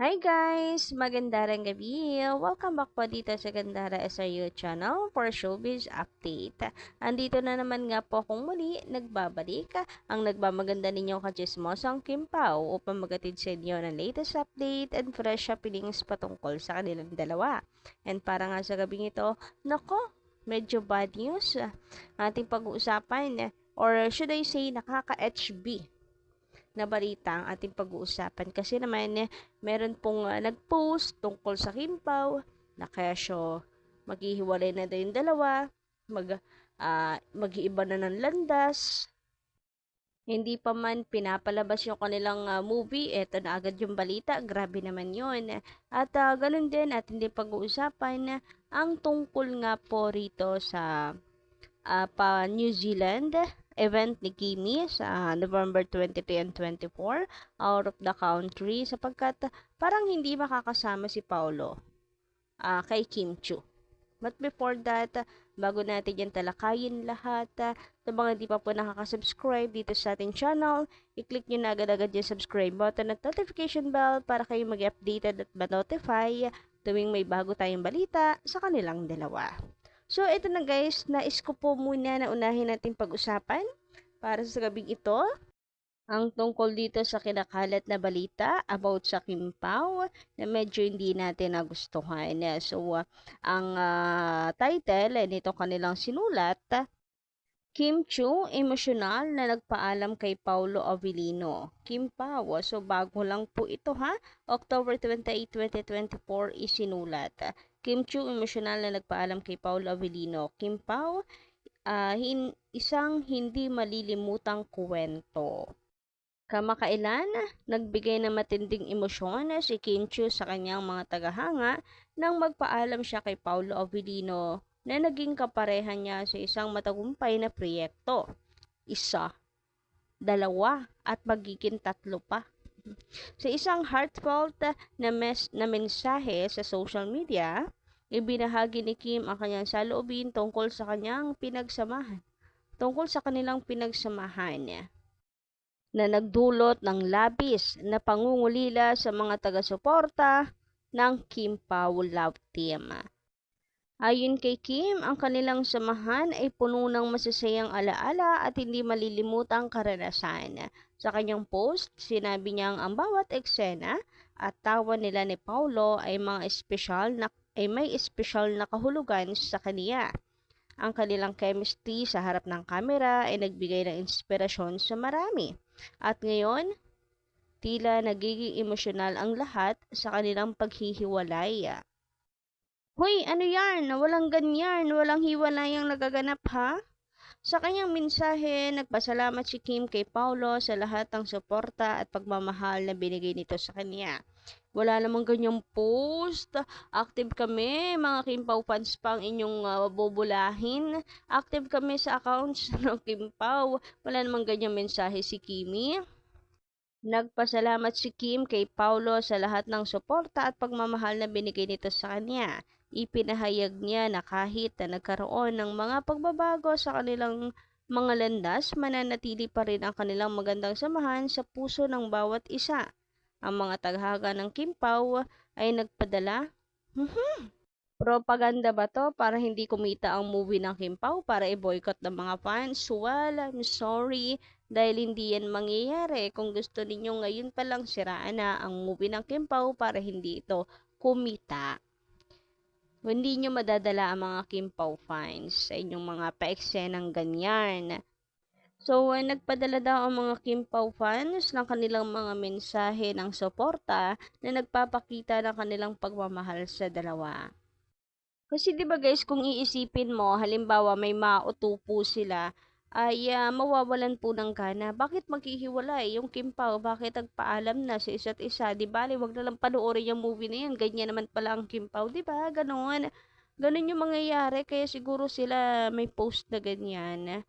Hi guys! Magandang gabi! Welcome back po dito sa Gandara SRU channel for Showbiz Update. Andito na naman nga po akong muli nagbabalik ang nagmamaganda ninyong kachismosang Kim Pao upang magatid sa inyo ng latest update and fresh happenings patungkol sa kanilang dalawa. And para nga sa gabing ito, nako, medyo bad news ating pag-uusapan or should I say nakaka-HB na balita ang ating pag-uusapan kasi naman meron pong nag-post tungkol sa Kim Pao na kesyo maghihiwalay na daw yung dalawa, mag-iiba na ng landas. Hindi pa man pinapalabas yung kanilang movie, eto na agad yung balita, grabe naman yun. At ganun din at hindi pag-uusapan ang tungkol nga po rito sa pa New Zealand event ni Kimi sa November 23 and 24 out of the country sapagkat parang hindi makakasama si Paolo kay Kim Chu. But before that, bago natin yan talakayin lahat, sa mga di pa po nakaka-subscribe dito sa ating channel, i-click nyo na agad-agad yung subscribe button at notification bell para kayo mag-updated at ma-notify tuwing may bago tayong balita sa kanilang dalawa. So, ito na guys, nais ko po muna na unahin natin pag-usapan para sa gabing ito. Ang tungkol dito sa kinakalat na balita about sa Kim Pao na medyo hindi natin nagustuhan. So, ang title nito kanilang sinulat, Kim Chu, emosyonal na nagpaalam kay Paulo Avellino. Kim Pao, so bago lang po ito ha, October 28, 2024 isinulat. Kim Chu, emosyonal na nagpaalam kay Paulo Avellino. Kim Pao, isang hindi malilimutang kwento. Kamakailan, nagbigay ng matinding emosyon si Kim Chu sa kanyang mga tagahanga nang magpaalam siya kay Paulo Avellino na naging kapareha niya sa isang matagumpay na proyekto. Isa, dalawa, at magiging tatlo pa. Sa isang heartfelt na mensahe sa social media, ibinahagi ni Kim ang kanyang saloobin tungkol sa kanilang pinagsamahan na nagdulot ng labis na pangungulila sa mga taga-suporta ng Kim Pao Love Team. Ayon kay Kim, ang kanilang samahan ay puno ng masasayang alaala at hindi malilimutang karanasan. Sa kanyang post, sinabi niyang ang bawat eksena at tawa nila ni Paulo ay may espesyal na kahulugan sa kaniya. Ang kanilang chemistry sa harap ng kamera ay nagbigay ng inspirasyon sa marami. At ngayon, tila nagiging emosyonal ang lahat sa kanilang paghihiwalay. Hoy, ano yan? Walang ganyan, walang hiwalayang nagaganap ha? Sa kanyang mensahe, nagpasalamat si Kim kay Paulo sa lahat ng suporta at pagmamahal na binigay nito sa kanya. Wala namang ganyang post. Active kami, mga Kim Pao fans pa ang inyong bubulahin. Active kami sa accounts ng Kim Pao. Wala namang ganyang mensahe si Kimi. Nagpasalamat si Kim kay Paulo sa lahat ng suporta at pagmamahal na binigay nito sa kanya. Ipinahayag niya na kahit na nagkaroon ng mga pagbabago sa kanilang mga landas, mananatili pa rin ang kanilang magandang samahan sa puso ng bawat isa. Ang mga taghaga ng Kim Pao ay nagpadala. Propaganda ba to para hindi kumita ang movie ng Kim Pao para i-boycott ng mga fans? Well, I'm sorry dahil hindi yan mangyayari. Kung gusto ninyo ngayon pa lang siraan na ang movie ng Kim Pao para hindi ito kumita. Hindi nyo madadala ang mga Kim Pao fans sa inyong mga paeksenang ganyan. So, nagpadala daw ang mga Kim Pao fans ng kanilang mga mensahe ng suporta na nagpapakita ng kanilang pagmamahal sa dalawa. Kasi 'di ba guys, kung iisipin mo, halimbawa may mautupo sila, ay mawawalan po ng gana. Bakit maghihiwalay? Yung Kim Pao, bakit nagpaalam na sa isa't isa? Di ba? Wag na lang panoorin yung movie na yan. Ganyan naman pala ang Kim Pao, di ba? Ganon. Ganon yung mangyayari. Kaya siguro sila may post na ganyan.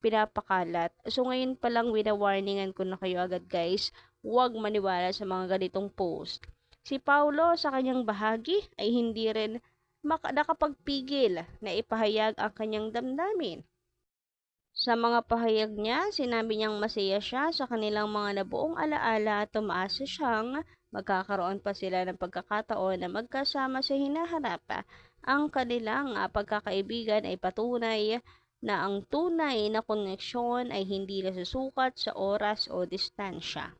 Pinapakalat. So, ngayon pa lang, wina-warningan ko na kayo agad guys. Huwag maniwala sa mga ganitong post. Si Paulo, sa kanyang bahagi, ay hindi rin nakapagpigil na ipahayag ang kanyang damdamin. Sa mga pahayag niya, sinabi niyang masaya siya sa kanilang mga nabuong alaala at tumaas siyang magkakaroon pa sila ng pagkakataon na magkasama sa hinaharap. Ang kanilang pagkakaibigan ay patunay na ang tunay na koneksyon ay hindi nasusukat sa oras o distansya.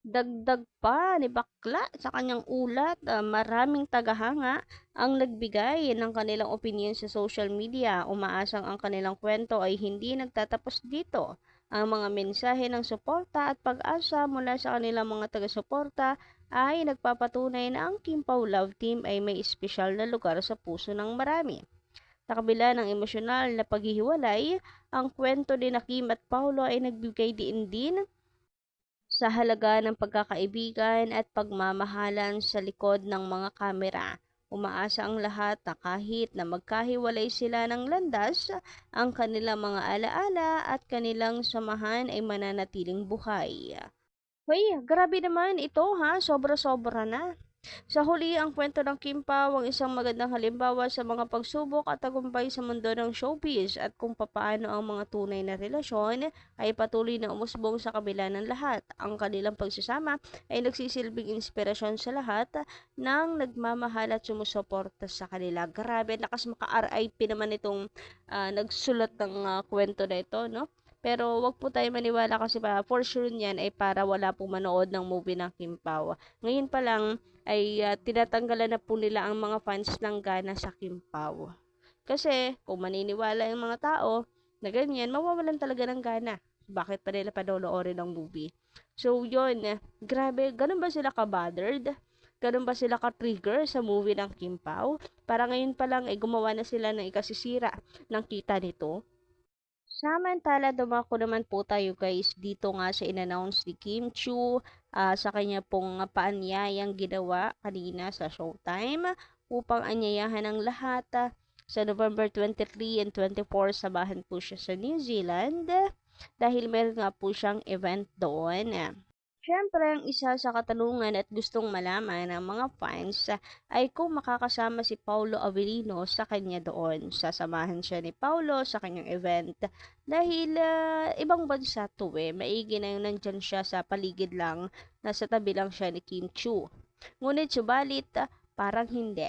Dagdag pa ni bakla sa kanyang ulat, maraming tagahanga ang nagbigay ng kanilang opinyon sa social media. Umaasang ang kanilang kwento ay hindi nagtatapos dito. Ang mga mensahe ng suporta at pag-asa mula sa kanilang mga taga-suporta ay nagpapatunay na ang Kim Pao Love Team ay may espesyal na lugar sa puso ng marami. Sa kabila ng emosyonal na paghihiwalay, ang kwento ni Kim at Paulo ay nagbigay din sa halaga ng pagkakaibigan at pagmamahalan sa likod ng mga kamera. Umaasa ang lahat na kahit na magkahiwalay sila ng landas, ang kanilang mga alaala at kanilang samahan ay mananatiling buhay. Hoy, grabe naman ito ha, sobra-sobra na. Sa huli, ang kwento ng Kim Pao ang isang magandang halimbawa sa mga pagsubok at tagumpay sa mundo ng showbiz at kung papaano ang mga tunay na relasyon ay patuloy na umusbong sa kabila ng lahat. Ang kanilang pagsasama ay nagsisilbing inspirasyon sa lahat ng nagmamahal at sumusuporta sa kanila. Grabe, lakas maka-RIP naman itong nagsulat ng kwento na ito, no? Pero wag po tayo maniwala kasi for sure niyan ay para wala pong manood ng movie ng Kim Pao. Ngayon pa lang ay tinatanggalan na po nila ang mga fans ng gana sa Kim Pao. Kasi kung maniniwala yung mga tao na ganyan, mawawalan talaga ng gana. Bakit pa nila panonoorin ang movie? So yun, grabe, ganun ba sila ka-bothered? Ganun ba sila ka-trigger sa movie ng Kim Pao? Para ngayon pa lang ay gumawa na sila ng ikasisira ng kita nito. Samantala, dumako naman po tayo guys dito nga sa in-announce ni Kim Chiu sa kanya pong paanyayang ginawa kanina sa Showtime upang anyayahan ang lahat sa November 23 and 24 samahan po siya sa New Zealand dahil meron nga po siyang event doon. Siyempre, ang isa sa katanungan at gustong malaman ng mga fans ay kung makakasama si Paulo Avellino sa kanya doon. Sasamahan siya ni Paulo sa kanyang event dahil ibang bansa to maigi na yung nandyan siya sa paligid lang, nasa tabi lang siya ni Kim Chiu. Ngunit subalit, parang hindi.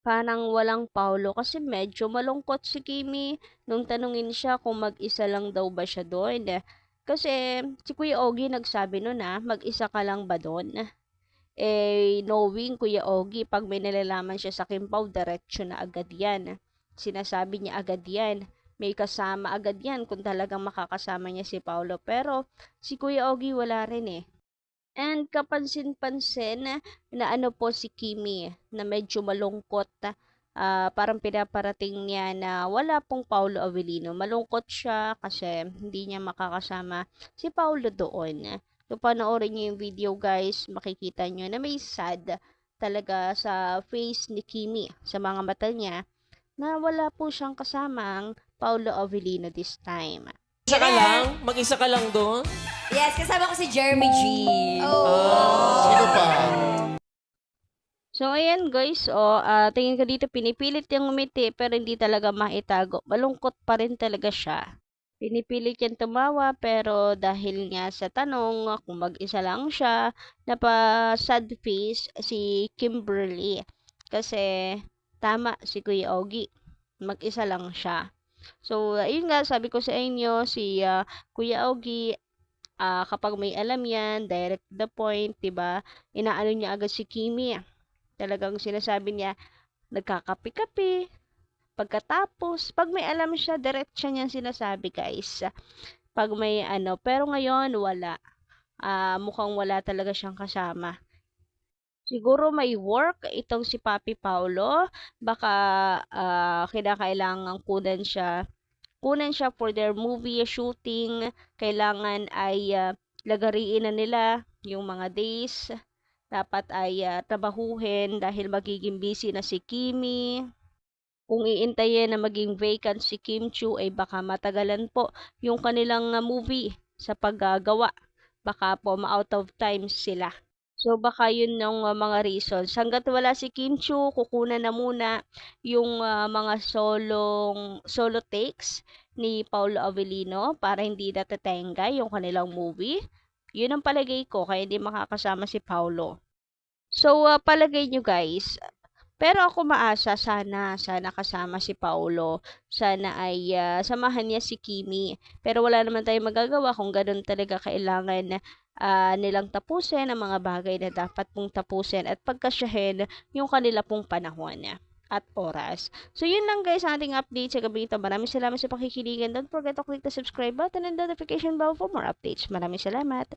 Parang walang Paulo kasi medyo malungkot si Kimi nung tanungin siya kung mag-isa lang daw ba siya doon. Kasi si Kuya Ogie nagsabi nun mag-isa ka lang ba doon? Knowing Kuya Ogie, pag may nalalaman siya sa Kim Pao, diretso na agad yan. Sinasabi niya agad yan. May kasama agad yan kung talagang makakasama niya si Paulo. Pero si Kuya Ogie wala rin And kapansin-pansin na ano po si Kimi na medyo malungkot parang pinaparating niya na wala pong Paulo Avellino. Malungkot siya kasi hindi niya makakasama si Paulo doon. So, panoorin niyo yung video guys, makikita niyo na may sad talaga sa face ni Kimi, sa mga mata niya, na wala po siyang kasamang Paulo Avellino this time. Isa ka lang? Mag-isa ka lang doon? Yes, kasama ko si Jeremy G. Sino pa? So, ayan guys, tingin ko dito pinipilit yung umiti pero hindi talaga maitago. Malungkot pa rin talaga siya. Pinipilit yan tumawa pero dahil nga sa tanong kung mag-isa lang siya, napa-sad face si Kimberly. Kasi tama si Kuya Ogie, mag-isa lang siya. So, ayun nga, sabi ko sa inyo, si Kuya Ogie, kapag may alam yan, direct to the point, diba? Inaano niya agad si Kimi. Talagang sinasabi niya, nagkakapi-kapi. Pagkatapos, pag may alam siya, diretso niya sinasabi guys. Pag may ano, pero ngayon, wala. Mukhang wala talaga siyang kasama. Siguro may work itong si Papi Paulo. Baka kinakailangan kunan siya for their movie shooting. Kailangan ay lagariin na nila yung mga days. Dapat ay trabahuhin dahil magiging busy na si Kimi. Kung iintayin na maging vacant si Kim Chiu ay baka matagalan po yung kanilang movie sa paggagawa. Baka po ma-out of time sila. So baka yun ng mga reasons. Hanggat wala si Kim Chiu, kukunan na muna yung mga solo takes ni Paulo Avellino para hindi natatengga yung kanilang movie. Yun ang palagay ko, kaya hindi makakasama si Paulo. So, palagay nyo guys, pero ako maasa, sana kasama si Paulo. Sana ay samahan niya si Kimi. Pero wala naman tayong magagawa kung ganun talaga kailangan nilang tapusin ang mga bagay na dapat pong tapusin at pagkasyahin yung kanila pong panahon at oras. So, yun lang guys ang ating update sa gabi ito. Maraming salamat sa pakikiligan. Don't forget to click the subscribe button and notification bell for more updates. Maraming salamat.